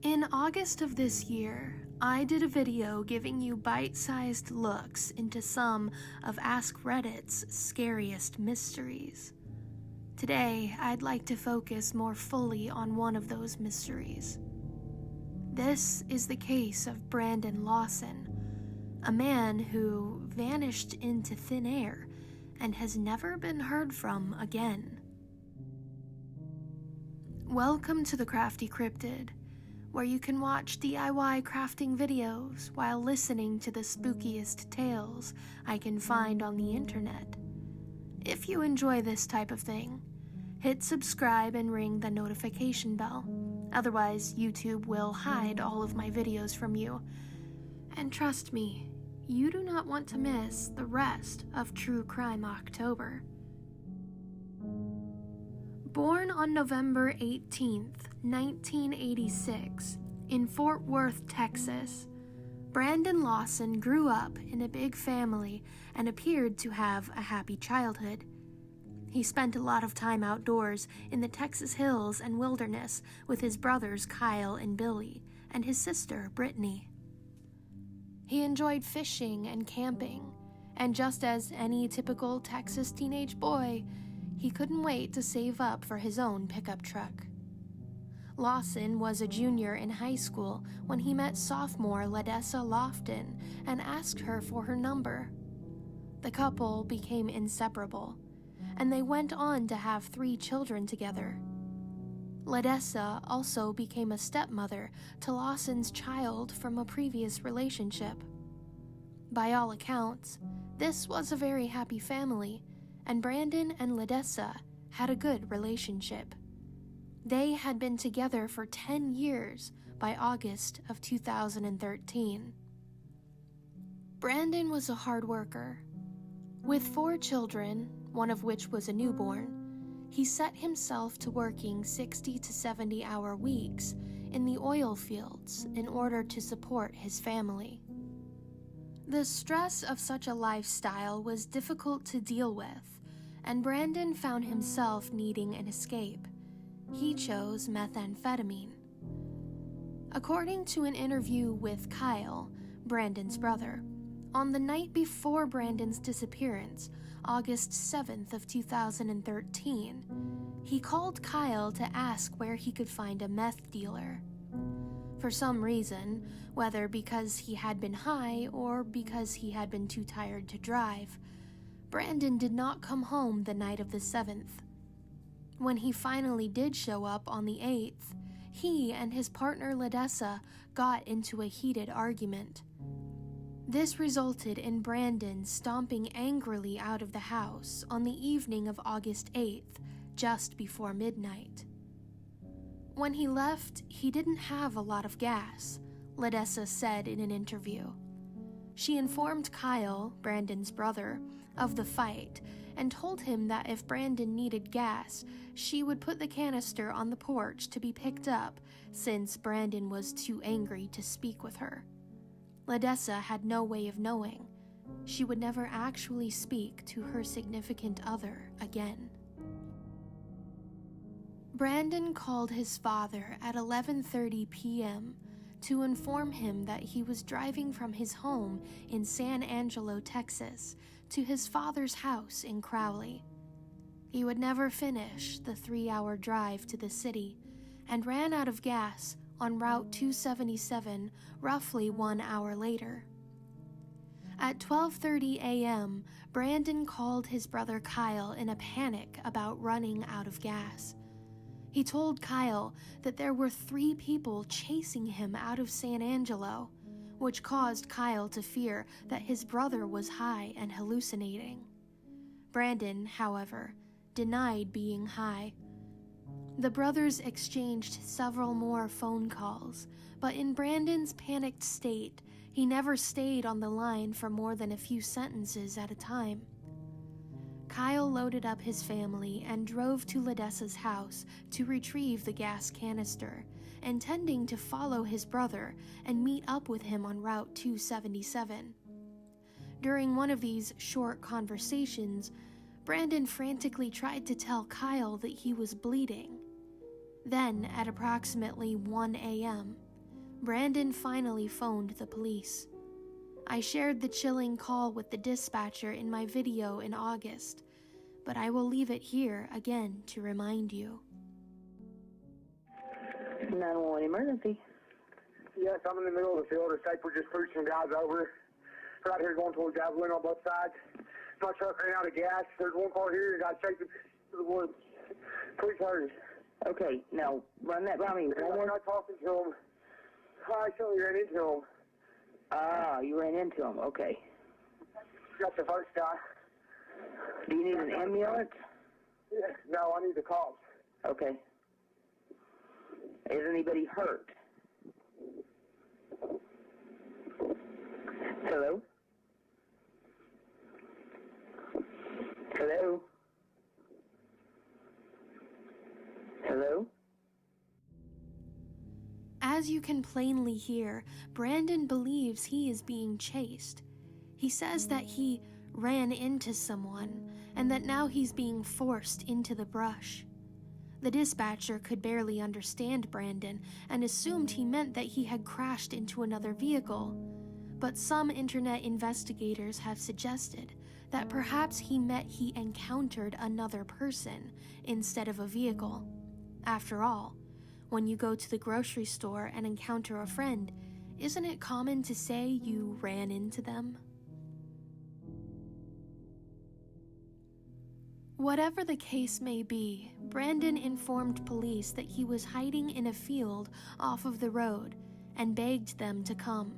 In August of this year, I did a video giving you bite-sized looks into some of Ask Reddit's scariest mysteries. Today, I'd like to focus more fully on one of those mysteries. This is the case of Brandon Lawson, a man who vanished into thin air and has never been heard from again. Welcome to the Crafty Cryptid, where you can watch DIY crafting videos while listening to the spookiest tales I can find on the internet. If you enjoy this type of thing, hit subscribe and ring the notification bell. Otherwise, YouTube will hide all of my videos from you. And trust me, you do not want to miss the rest of True Crime October. Born on November 18th, 1986, in Fort Worth, Texas, Brandon Lawson grew up in a big family and appeared to have a happy childhood. He spent a lot of time outdoors in the Texas hills and wilderness with his brothers Kyle and Billy and his sister Brittany. He enjoyed fishing and camping, and just as any typical Texas teenage boy, he couldn't wait to save up for his own pickup truck. Lawson was a junior in high school when he met sophomore Ledessa Lofton and asked her for her number. The couple became inseparable, and they went on to have 3 children together. Ledessa also became a stepmother to Lawson's child from a previous relationship. By all accounts, this was a very happy family, and Brandon and Ledessa had a good relationship. They had been together for 10 years by August of 2013. Brandon was a hard worker. With 4 children, one of which was a newborn, he set himself to working 60 to 70-hour weeks in the oil fields in order to support his family. The stress of such a lifestyle was difficult to deal with, and Brandon found himself needing an escape. He chose methamphetamine. According to an interview with Kyle, Brandon's brother, on the night before Brandon's disappearance, August 7th of 2013, he called Kyle to ask where he could find a meth dealer. For some reason, whether because he had been high or because he had been too tired to drive, Brandon did not come home the night of the 7th. When he finally did show up on the 8th, he and his partner Ledessa got into a heated argument. This resulted in Brandon stomping angrily out of the house on the evening of August 8th, just before midnight. When he left, he didn't have a lot of gas, Ledessa said in an interview. She informed Kyle, Brandon's brother, of the fight and told him that if Brandon needed gas, she would put the canister on the porch to be picked up since Brandon was too angry to speak with her. Ledessa had no way of knowing. She would never actually speak to her significant other again. Brandon called his father at 11:30 p.m. to inform him that he was driving from his home in San Angelo, Texas, to his father's house in Crowley. He would never finish the 3-hour drive to the city and ran out of gas on Route 277 roughly 1 hour later. At 12:30 a.m., Brandon called his brother Kyle in a panic about running out of gas. He told Kyle that there were 3 people chasing him out of San Angelo, which caused Kyle to fear that his brother was high and hallucinating. Brandon, however, denied being high. The brothers exchanged several more phone calls, but in Brandon's panicked state, he never stayed on the line for more than a few sentences at a time. Kyle loaded up his family and drove to Ledessa's house to retrieve the gas canister, intending to follow his brother and meet up with him on Route 277. During one of these short conversations, Brandon frantically tried to tell Kyle that he was bleeding. Then, at approximately 1 a.m., Brandon finally phoned the police. I shared the chilling call with the dispatcher in my video in August, but I will leave it here again to remind you. 911 emergency. Yes, I'm in the middle of the field. It's like we're just pushed some guys over. Right here going towards Javelin on both sides. My truck ran out of gas. There's one car here and got chased to the woods. Please hurry. Okay, now run that by me. We're not talking to him. I actually ran into him. Ah, you ran into him. Okay. That's the first guy. Do you need an ambulance? Yeah, no, I need the cops. Okay. Is anybody hurt? Hello? Hello? Hello? As you can plainly hear, Brandon believes he is being chased. He says that he ran into someone and that now he's being forced into the brush. The dispatcher could barely understand Brandon and assumed he meant that he had crashed into another vehicle. But some internet investigators have suggested that perhaps he encountered another person instead of a vehicle. After all, when you go to the grocery store and encounter a friend, isn't it common to say you ran into them? Whatever the case may be, Brandon informed police that he was hiding in a field off of the road and begged them to come.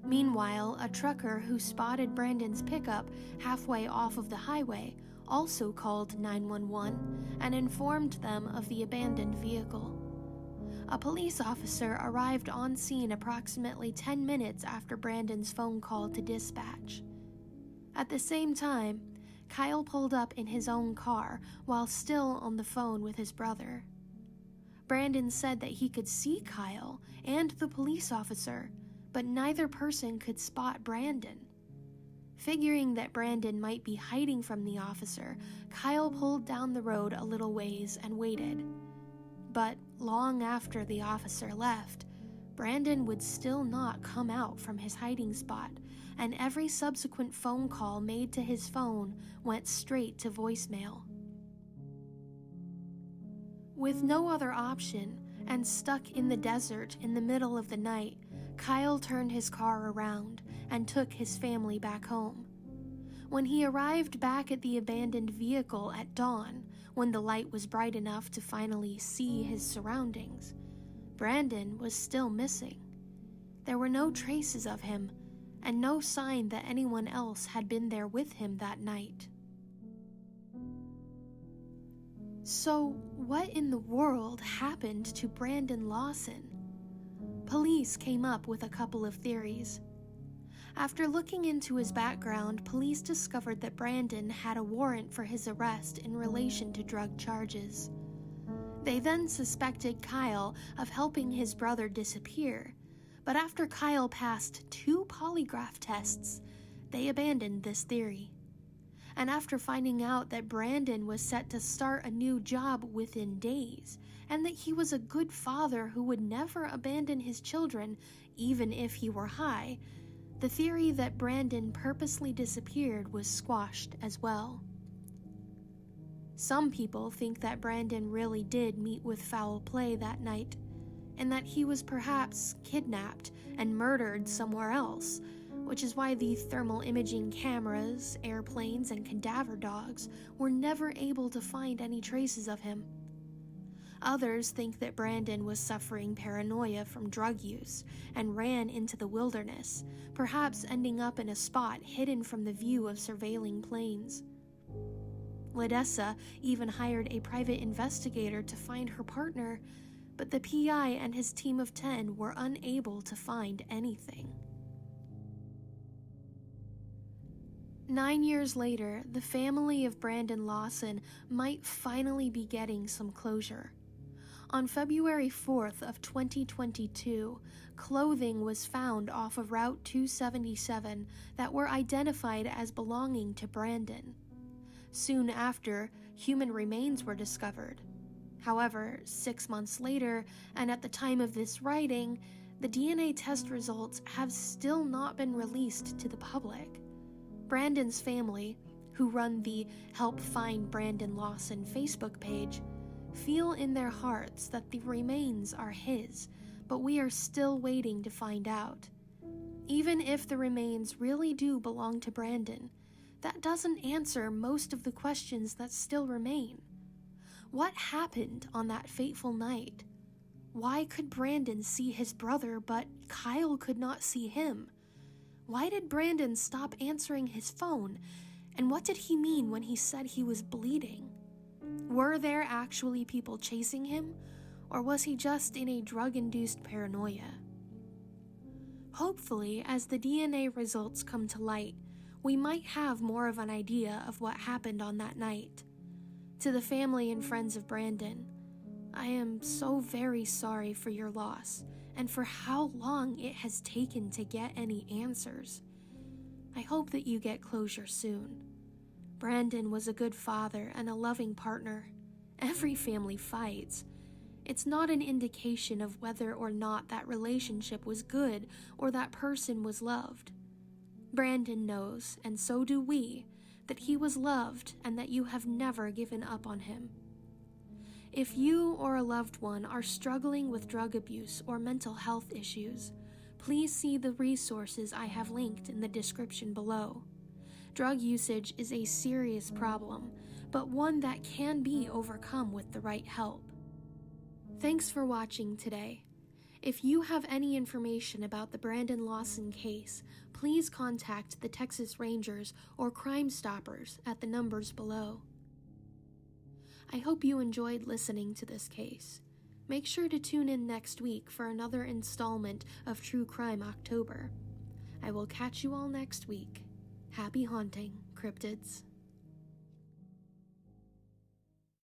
Meanwhile, a trucker who spotted Brandon's pickup halfway off of the highway also called 911 and informed them of the abandoned vehicle. A police officer arrived on scene approximately 10 minutes after Brandon's phone call to dispatch. At the same time, Kyle pulled up in his own car while still on the phone with his brother. Brandon said that he could see Kyle and the police officer, but neither person could spot Brandon. Figuring that Brandon might be hiding from the officer, Kyle pulled down the road a little ways and waited. But long after the officer left, Brandon would still not come out from his hiding spot, and every subsequent phone call made to his phone went straight to voicemail. With no other option, and stuck in the desert in the middle of the night, Kyle turned his car around and took his family back home. When he arrived back at the abandoned vehicle at dawn, when the light was bright enough to finally see his surroundings, Brandon was still missing. There were no traces of him, and no sign that anyone else had been there with him that night. So, what in the world happened to Brandon Lawson? Police came up with a couple of theories. After looking into his background, police discovered that Brandon had a warrant for his arrest in relation to drug charges. They then suspected Kyle of helping his brother disappear, but after Kyle passed 2 polygraph tests, they abandoned this theory. And after finding out that Brandon was set to start a new job within days, and that he was a good father who would never abandon his children even if he were high, the theory that Brandon purposely disappeared was squashed as well. Some people think that Brandon really did meet with foul play that night, and that he was perhaps kidnapped and murdered somewhere else, which is why the thermal imaging cameras, airplanes, and cadaver dogs were never able to find any traces of him. Others think that Brandon was suffering paranoia from drug use and ran into the wilderness, perhaps ending up in a spot hidden from the view of surveilling planes. Ledessa even hired a private investigator to find her partner, but the PI and his team of 10 were unable to find anything. 9 years later, the family of Brandon Lawson might finally be getting some closure. On February 4th of 2022, clothing was found off of Route 277 that were identified as belonging to Brandon. Soon after, human remains were discovered. However, 6 months later, and at the time of this writing, The DNA test results have still not been released to the public. Brandon's family, who run the Help Find Brandon Lawson Facebook page, feel in their hearts that the remains are his, but we are still waiting to find out. Even if the remains really do belong to Brandon, that doesn't answer most of the questions that still remain. What happened on that fateful night? Why could Brandon see his brother, but Kyle could not see him? Why did Brandon stop answering his phone? And what did he mean when he said he was bleeding? Were there actually people chasing him, or was he just in a drug-induced paranoia? Hopefully, as the DNA results come to light, we might have more of an idea of what happened on that night. To the family and friends of Brandon, I am so very sorry for your loss and for how long it has taken to get any answers. I hope that you get closure soon. Brandon was a good father and a loving partner. Every family fights. It's not an indication of whether or not that relationship was good or that person was loved. Brandon knows, and so do we, that he was loved and that you have never given up on him. If you or a loved one are struggling with drug abuse or mental health issues, please see the resources I have linked in the description below. Drug usage is a serious problem, but one that can be overcome with the right help. Thanks for watching today. If you have any information about the Brandon Lawson case, please contact the Texas Rangers or Crime Stoppers at the numbers below. I hope you enjoyed listening to this case. Make sure to tune in next week for another installment of True Crime October. I will catch you all next week. Happy haunting, cryptids.